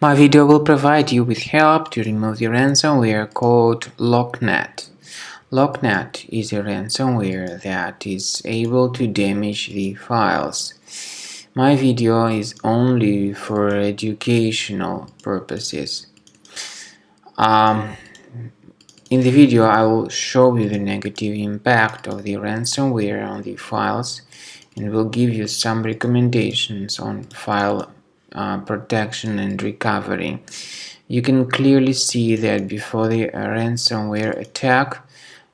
My video will provide you with help to remove the ransomware called Locknet. Locknet is a ransomware that is able to damage the files. My video is only for educational purposes. In the video, I will show you the negative impact of the ransomware on the files and will give you some recommendations on file protection and recovery. You can clearly see that before the ransomware attack,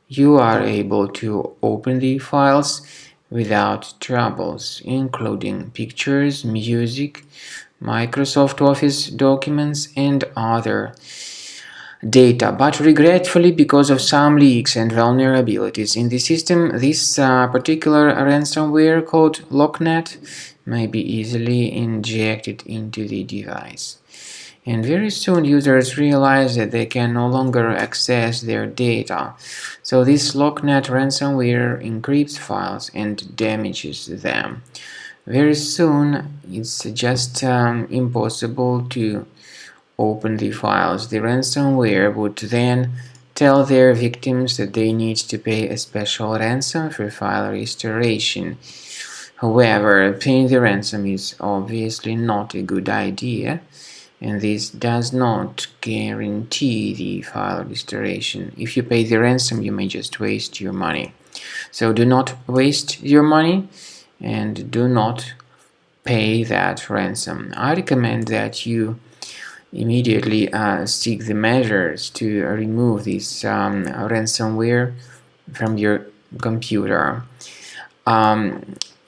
you are able to open the files without troubles, including pictures, music, Microsoft Office documents, and other data. But regretfully, because of some leaks and vulnerabilities in the system, this particular ransomware called Locknet may be easily injected into the device. And very soon users realize that they can no longer access their data. So this Locknet ransomware encrypts files and damages them. Very soon it's just impossible to open the files. The ransomware would then tell their victims that they need to pay a special ransom for file restoration. However, paying the ransom is obviously not a good idea, and this does not guarantee the file restoration. If you pay the ransom, you may just waste your money. So do not waste your money and do not pay that ransom. I recommend that you immediately seek the measures to remove this ransomware from your computer.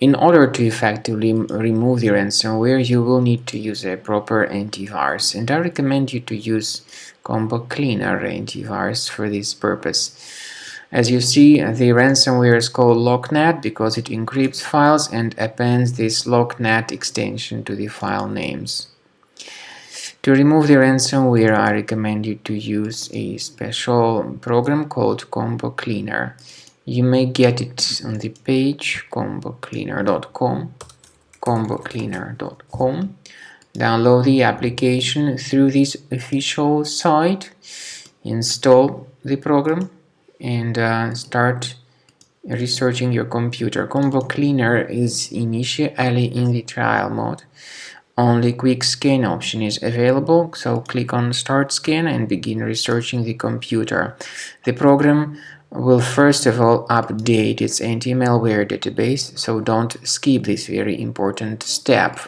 In order to effectively remove the ransomware, you will need to use a proper antivirus, and I recommend you to use Cleaner Antivirus for this purpose. As you see, the ransomware is called Locknet because it encrypts files and appends this Locknet extension to the file names. To remove the ransomware, I recommend you to use a special program called Combo Cleaner. You may get it on the page combocleaner.com. Download the application through this official site, install the program, and start researching your computer. Combo Cleaner is initially in the trial mode. Only quick scan option is available, so click on Start Scan and begin researching the computer. The program will first of all update its anti-malware database, so don't skip this very important step.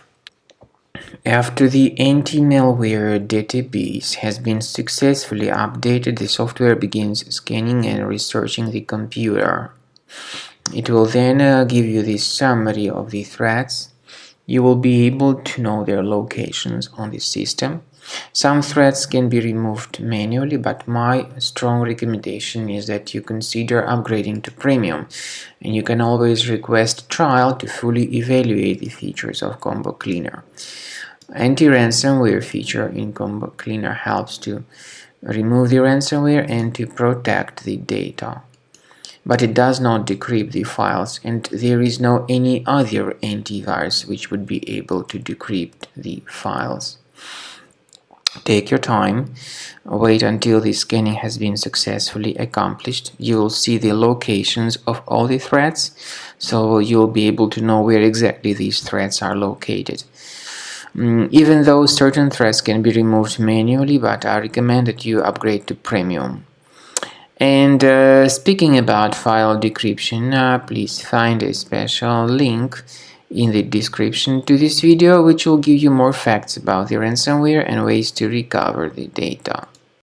After the anti-malware database has been successfully updated, the software begins scanning and researching the computer. It will then give you the summary of the threats. You will be able to know their locations on the system. Some threats can be removed manually, but my strong recommendation is that you consider upgrading to premium, and you can always request trial to fully evaluate the features of Combo Cleaner. Anti-ransomware feature in Combo Cleaner helps to remove the ransomware and to protect the data. But it does not decrypt the files, and there is no any other antivirus which would be able to decrypt the files. Take your time, wait until the scanning has been successfully accomplished. You will see the locations of all the threats, so you'll be able to know where exactly these threats are located. Even though certain threats can be removed manually, but I recommend that you upgrade to premium. And speaking about file decryption, please find a special link in the description to this video, which will give you more facts about the ransomware and ways to recover the data.